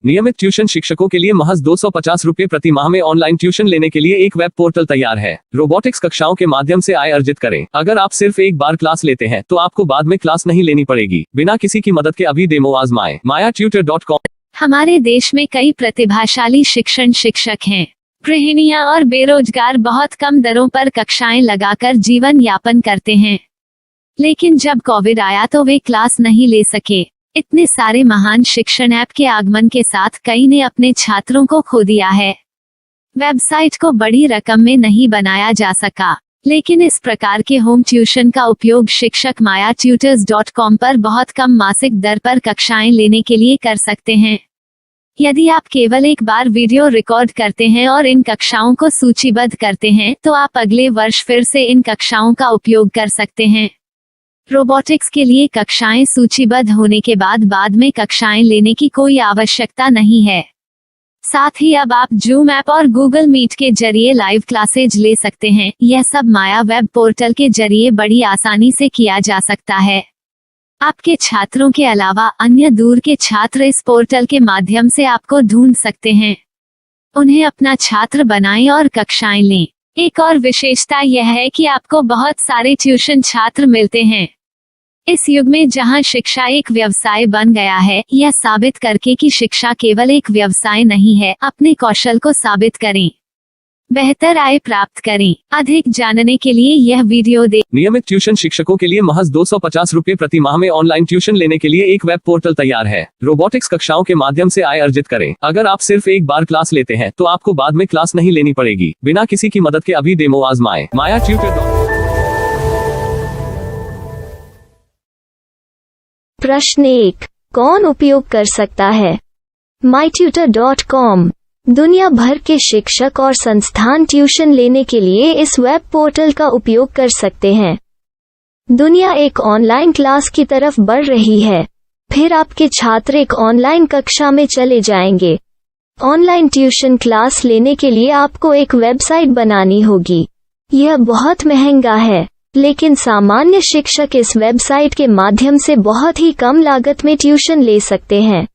नियमित ट्यूशन शिक्षकों के लिए महज 250 रुपए प्रति माह में ऑनलाइन ट्यूशन लेने के लिए एक वेब पोर्टल तैयार है। रोबोटिक्स कक्षाओं के माध्यम से आय अर्जित करें। अगर आप सिर्फ एक बार क्लास लेते हैं तो आपको बाद में क्लास नहीं लेनी पड़ेगी। बिना किसी की मदद के अभी डेमो आजमाएं। mayatutor.com। हमारे देश में कई प्रतिभाशाली शिक्षक हैं। गृहिणियां और बेरोजगार बहुत कम दरों पर कक्षाएं लगाकर जीवन यापन करते हैं, लेकिन जब कोविड आया तो वे क्लास नहीं ले सके। इतने सारे महान शिक्षण ऐप के आगमन के साथ कई ने अपने छात्रों को खो दिया है। वेबसाइट को बड़ी रकम में नहीं बनाया जा सका, लेकिन इस प्रकार के होम ट्यूशन का उपयोग शिक्षक mayatutors.com पर बहुत कम मासिक दर पर कक्षाएं लेने के लिए कर सकते हैं। यदि आप केवल एक बार वीडियो रिकॉर्ड करते हैं और इन कक्षाओं को सूचीबद्ध करते हैं तो आप अगले वर्ष फिर से इन कक्षाओं का उपयोग कर सकते हैं। रोबोटिक्स के लिए कक्षाएं सूचीबद्ध होने के बाद में कक्षाएं लेने की कोई आवश्यकता नहीं है। साथ ही अब आप जूम ऐप और गूगल मीट के जरिए लाइव क्लासेज ले सकते हैं। यह सब माया वेब पोर्टल के जरिए बड़ी आसानी से किया जा सकता है। आपके छात्रों के अलावा अन्य दूर के छात्र इस पोर्टल के माध्यम से आपको ढूंढ सकते हैं। उन्हें अपना छात्र बनाएं और कक्षाएं लें। एक और विशेषता यह है कि आपको बहुत सारे ट्यूशन छात्र मिलते हैं। इस युग में जहां शिक्षा एक व्यवसाय बन गया है, यह साबित करके कि शिक्षा केवल एक व्यवसाय नहीं है, अपने कौशल को साबित करें, बेहतर आय प्राप्त करें। अधिक जानने के लिए यह वीडियो देखें। नियमित ट्यूशन शिक्षकों के लिए महज 250 रुपए प्रति माह में ऑनलाइन ट्यूशन लेने के लिए एक वेब पोर्टल तैयार है। रोबोटिक्स कक्षाओं के माध्यम से आय अर्जित करें। अगर आप सिर्फ एक बार क्लास लेते हैं तो आपको बाद में क्लास नहीं लेनी पड़ेगी। बिना किसी की मदद के अभी डेमो आजमाएं। mayatutor.com। प्रश्न 1, कौन उपयोग कर सकता है? mytutor.com दुनिया भर के शिक्षक और संस्थान ट्यूशन लेने के लिए इस वेब पोर्टल का उपयोग कर सकते हैं। दुनिया एक ऑनलाइन क्लास की तरफ बढ़ रही है। फिर आपके छात्र एक ऑनलाइन कक्षा में चले जाएंगे। ऑनलाइन ट्यूशन क्लास लेने के लिए आपको एक वेबसाइट बनानी होगी। यह बहुत महंगा है, लेकिन सामान्य शिक्षक इस वेबसाइट के माध्यम से बहुत ही कम लागत में ट्यूशन ले सकते हैं।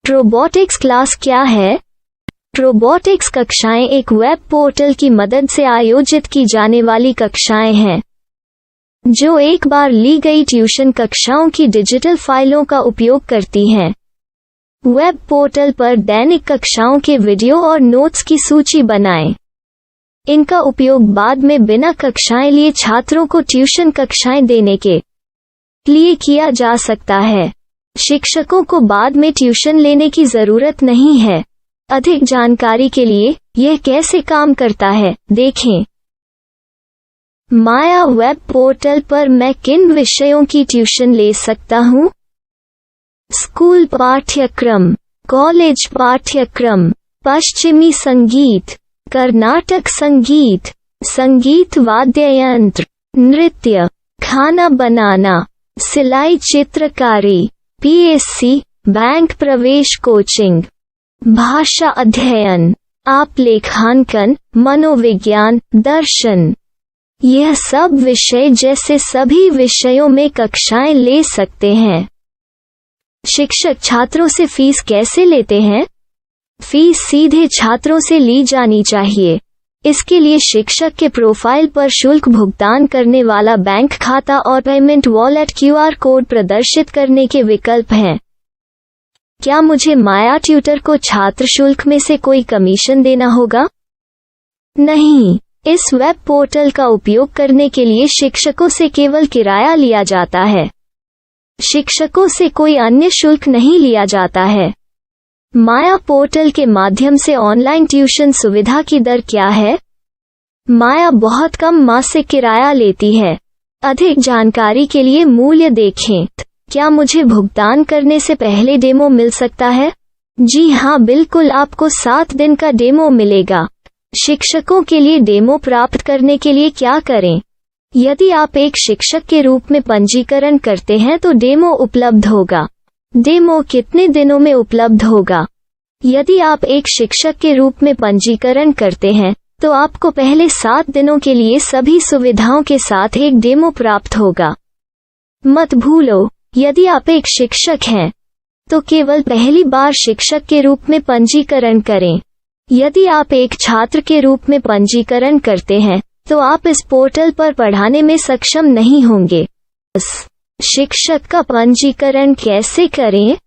रोबोटिक्स क्लास क्या है? रोबोटिक्स कक्षाएं एक वेब पोर्टल की मदद से आयोजित की जाने वाली कक्षाएं हैं, जो एक बार ली गई ट्यूशन कक्षाओं की डिजिटल फाइलों का उपयोग करती हैं। वेब पोर्टल पर दैनिक कक्षाओं के वीडियो और नोट्स की सूची बनाएं। इनका उपयोग बाद में बिना कक्षाएं लिए छात्रों को ट्यूशन कक्षाएं देने के लिए किया जा सकता है। शिक्षकों को बाद में ट्यूशन लेने की जरूरत नहीं है। अधिक जानकारी के लिए यह कैसे काम करता है, देखें। माया वेब पोर्टल पर मैं किन विषयों की ट्यूशन ले सकता हूँ? स्कूल पाठ्यक्रम, कॉलेज पाठ्यक्रम, पश्चिमी संगीत, कर्नाटक संगीत, संगीत वाद्य यंत्र, नृत्य, खाना बनाना, सिलाई चित्रकारी, पीएससी, बैंक प्रवेश कोचिंग, भाषा अध्ययन, आप लेखांकन, मनोविज्ञान, दर्शन। यह सब विषय जैसे सभी विषयों में कक्षाएं ले सकते हैं। शिक्षक छात्रों से फीस कैसे लेते हैं? फीस सीधे छात्रों से ली जानी चाहिए। इसके लिए शिक्षक के प्रोफाइल पर शुल्क भुगतान करने वाला बैंक खाता और पेमेंट वॉलेट क्यूआर कोड प्रदर्शित करने के विकल्प हैं। क्या मुझे माया ट्यूटर को छात्र शुल्क में से कोई कमीशन देना होगा? नहीं, इस वेब पोर्टल का उपयोग करने के लिए शिक्षकों से केवल किराया लिया जाता है। शिक्षकों से कोई अन्य शुल्क नहीं लिया जाता है। माया पोर्टल के माध्यम से ऑनलाइन ट्यूशन सुविधा की दर क्या है? माया बहुत कम मासिक किराया लेती है। अधिक जानकारी के लिए मूल्य देखें। क्या मुझे भुगतान करने से पहले डेमो मिल सकता है? जी हाँ, बिल्कुल, आपको 7 दिन का डेमो मिलेगा। शिक्षकों के लिए डेमो प्राप्त करने के लिए क्या करें? यदि आप एक शिक्षक के रूप में पंजीकरण करते हैं तो डेमो उपलब्ध होगा। डेमो कितने दिनों में उपलब्ध होगा? यदि आप एक शिक्षक के रूप में पंजीकरण करते हैं तो आपको पहले 7 दिनों के लिए सभी सुविधाओं के साथ एक डेमो प्राप्त होगा। मत भूलो, यदि आप एक शिक्षक हैं तो केवल पहली बार शिक्षक के रूप में पंजीकरण करें। यदि आप एक छात्र के रूप में पंजीकरण करते हैं तो आप इस पोर्टल पर पढ़ाने में सक्षम नहीं होंगे। शिक्षक का पंजीकरण कैसे करें?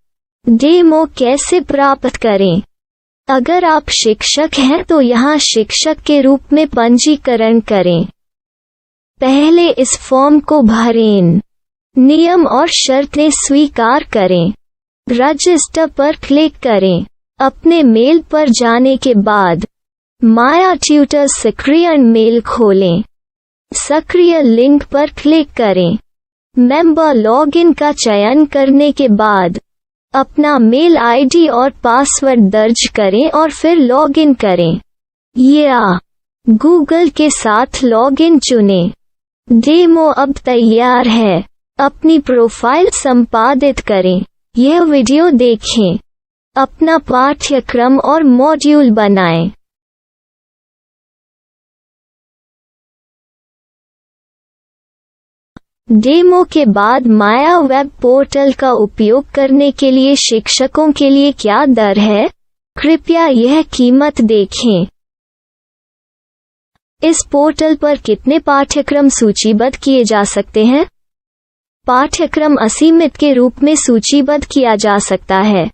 डेमो कैसे प्राप्त करें? अगर आप शिक्षक हैं तो यहाँ शिक्षक के रूप में पंजीकरण करें। पहले इस फॉर्म को भरें। नियम और शर्तें स्वीकार करें। रजिस्टर पर क्लिक करें। अपने मेल पर जाने के बाद माया ट्यूटर सक्रिय मेल खोलें। सक्रिय लिंक पर क्लिक करें। मेंबर लॉगिन का चयन करने के बाद अपना मेल आईडी और पासवर्ड दर्ज करें और फिर लॉगिन करें या गूगल के साथ लॉगिन चुनें। डेमो अब तैयार है। अपनी प्रोफाइल संपादित करें। यह वीडियो देखें। अपना पाठ्यक्रम और मॉड्यूल बनाएं। डेमो के बाद माया वेब पोर्टल का उपयोग करने के लिए शिक्षकों के लिए क्या दर है? कृपया यह कीमत देखें। इस पोर्टल पर कितने पाठ्यक्रम सूचीबद्ध किए जा सकते हैं? पाठ्यक्रम असीमित के रूप में सूचीबद्ध किया जा सकता है।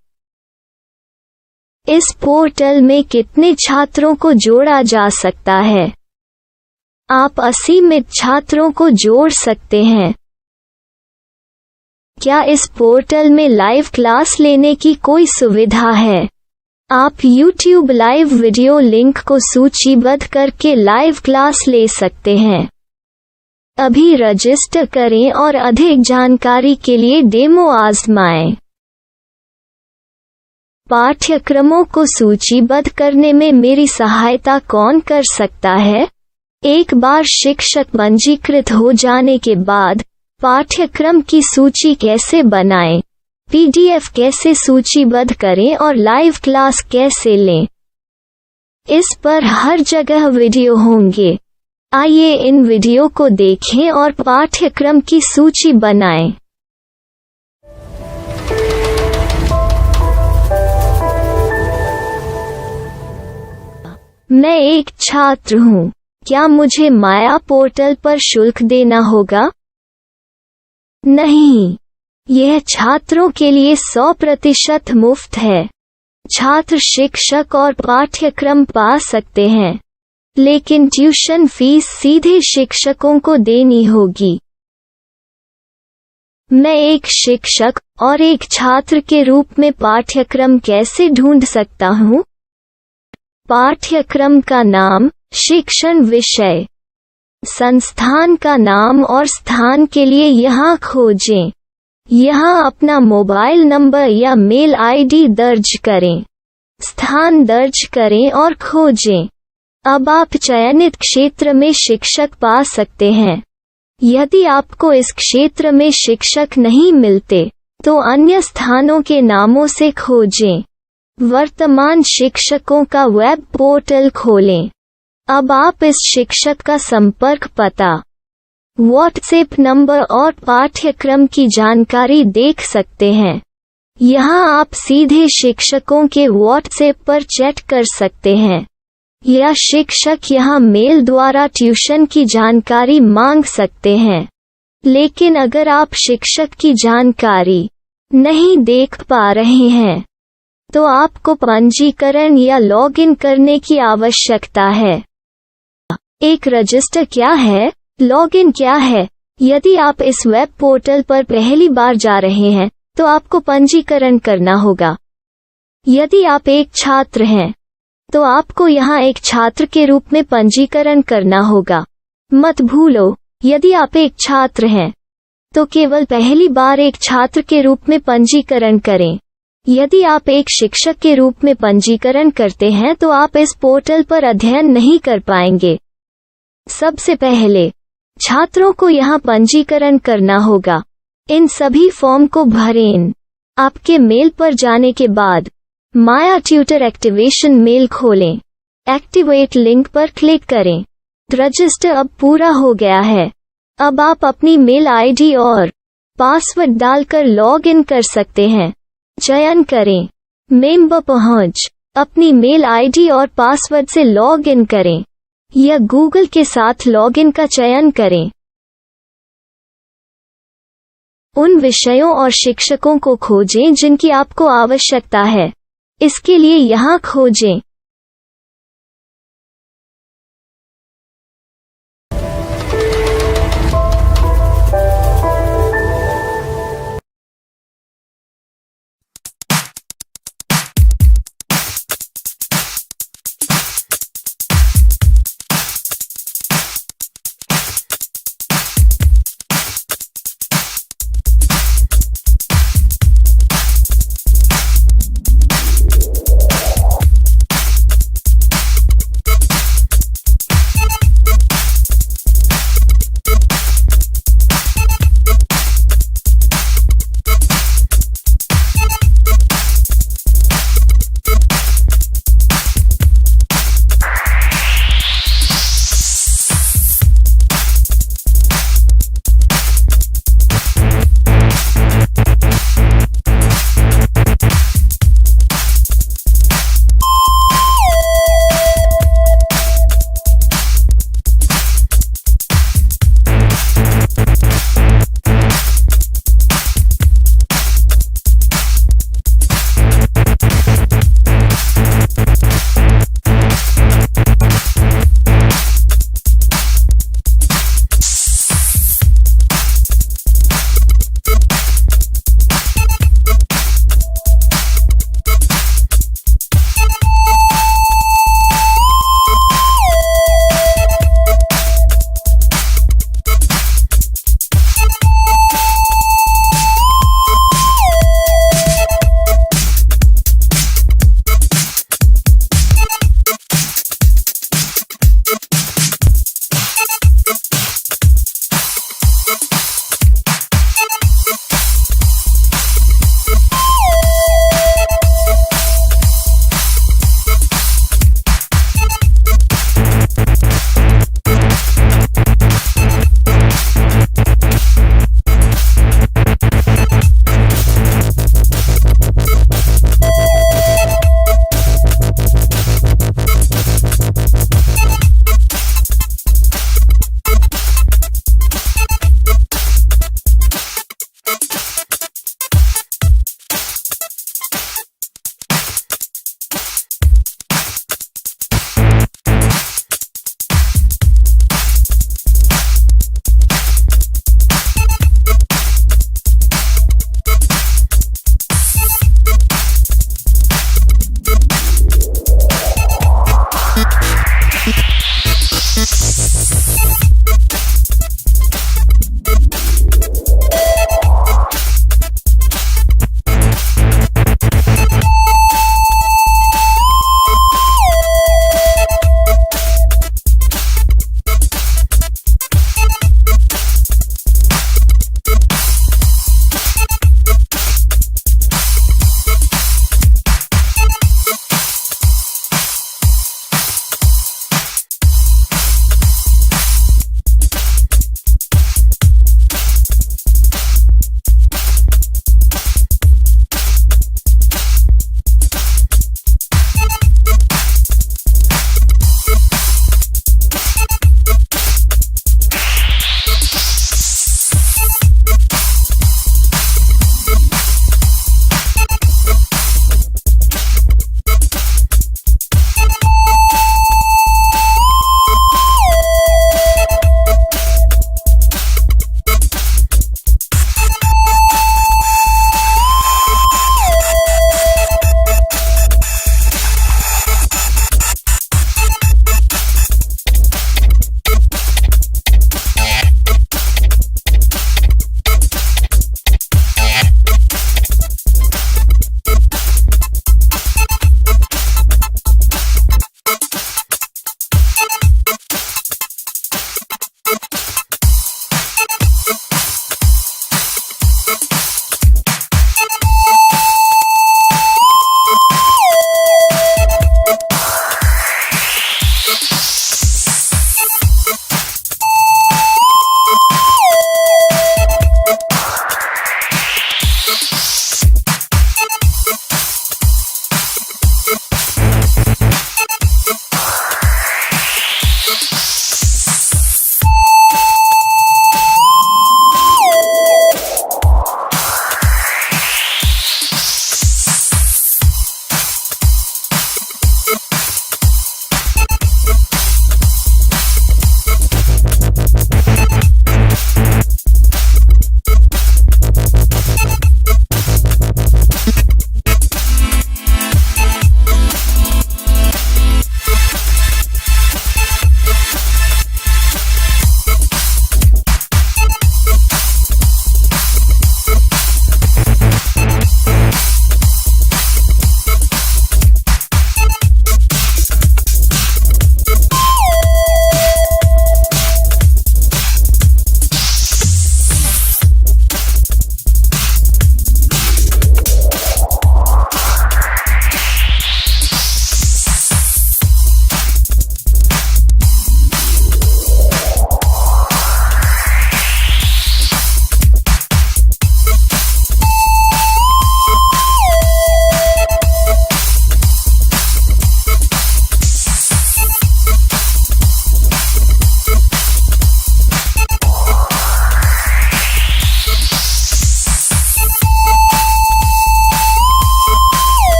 इस पोर्टल में कितने छात्रों को जोड़ा जा सकता है? आप असीमित छात्रों को जोड़ सकते हैं। क्या इस पोर्टल में लाइव क्लास लेने की कोई सुविधा है? आप YouTube लाइव वीडियो लिंक को सूचीबद्ध करके लाइव क्लास ले सकते हैं। अभी रजिस्टर करें और अधिक जानकारी के लिए डेमो आजमाएं। पाठ्यक्रमों को सूचीबद्ध करने में मेरी सहायता कौन कर सकता है? एक बार शिक्षक पंजीकृत हो जाने के बाद पाठ्यक्रम की सूची कैसे बनाएं, PDF कैसे सूचीबद्ध करें और लाइव क्लास कैसे लें, इस पर हर जगह वीडियो होंगे। आइए इन वीडियो को देखें और पाठ्यक्रम की सूची बनाएं। मैं एक छात्र हूँ। क्या मुझे माया पोर्टल पर शुल्क देना होगा? नहीं, यह छात्रों के लिए 100% मुफ्त है। छात्र शिक्षक और पाठ्यक्रम पा सकते हैं, लेकिन ट्यूशन फीस सीधे शिक्षकों को देनी होगी। मैं एक शिक्षक और एक छात्र के रूप में पाठ्यक्रम कैसे ढूंढ सकता हूँ? पाठ्यक्रम का नाम, शिक्षण विषय, संस्थान का नाम और स्थान के लिए यहाँ खोजें। यहाँ अपना मोबाइल नंबर या मेल आईडी दर्ज करें। स्थान दर्ज करें और खोजें। अब आप चयनित क्षेत्र में शिक्षक पा सकते हैं। यदि आपको इस क्षेत्र में शिक्षक नहीं मिलते, तो अन्य स्थानों के नामों से खोजें। वर्तमान शिक्षकों का वेब पोर्टल खोलें। अब आप इस शिक्षक का संपर्क पता, व्हाट्सएप नंबर और पाठ्यक्रम की जानकारी देख सकते हैं। यहाँ आप सीधे शिक्षकों के व्हाट्सएप पर चैट कर सकते हैं या शिक्षक यहाँ मेल द्वारा ट्यूशन की जानकारी मांग सकते हैं। लेकिन अगर आप शिक्षक की जानकारी नहीं देख पा रहे हैं, तो आपको पंजीकरण या लॉगिन करने की आवश्यकता है। एक रजिस्टर क्या है? लॉगिन क्या है? यदि आप इस वेब पोर्टल पर पहली बार जा रहे हैं, तो आपको पंजीकरण करना होगा। यदि आप एक छात्र हैं, तो आपको यहाँ एक छात्र के रूप में पंजीकरण करना होगा। मत भूलो, यदि आप एक छात्र हैं, तो केवल पहली बार एक छात्र के रूप में पंजीकरण करें। यदि आप एक शिक्षक के रूप में पंजीकरण करते हैं तो आप इस पोर्टल पर अध्ययन नहीं कर पाएंगे। सबसे पहले छात्रों को यहाँ पंजीकरण करना होगा। इन सभी फॉर्म को भरें। आपके मेल पर जाने के बाद माया ट्यूटर एक्टिवेशन मेल खोलें। एक्टिवेट लिंक पर क्लिक करें। रजिस्टर अब पूरा हो गया है। अब आप अपनी मेल आईडी और पासवर्ड डालकर लॉग इन कर सकते हैं। चयन करें। मेंबर पहुंच। अपनी मेल आईडी और पासवर्ड से लॉग इन करें या गूगल के साथ लॉगिन का चयन करें। उन विषयों और शिक्षकों को खोजें जिनकी आपको आवश्यकता है। इसके लिए यहाँ खोजें।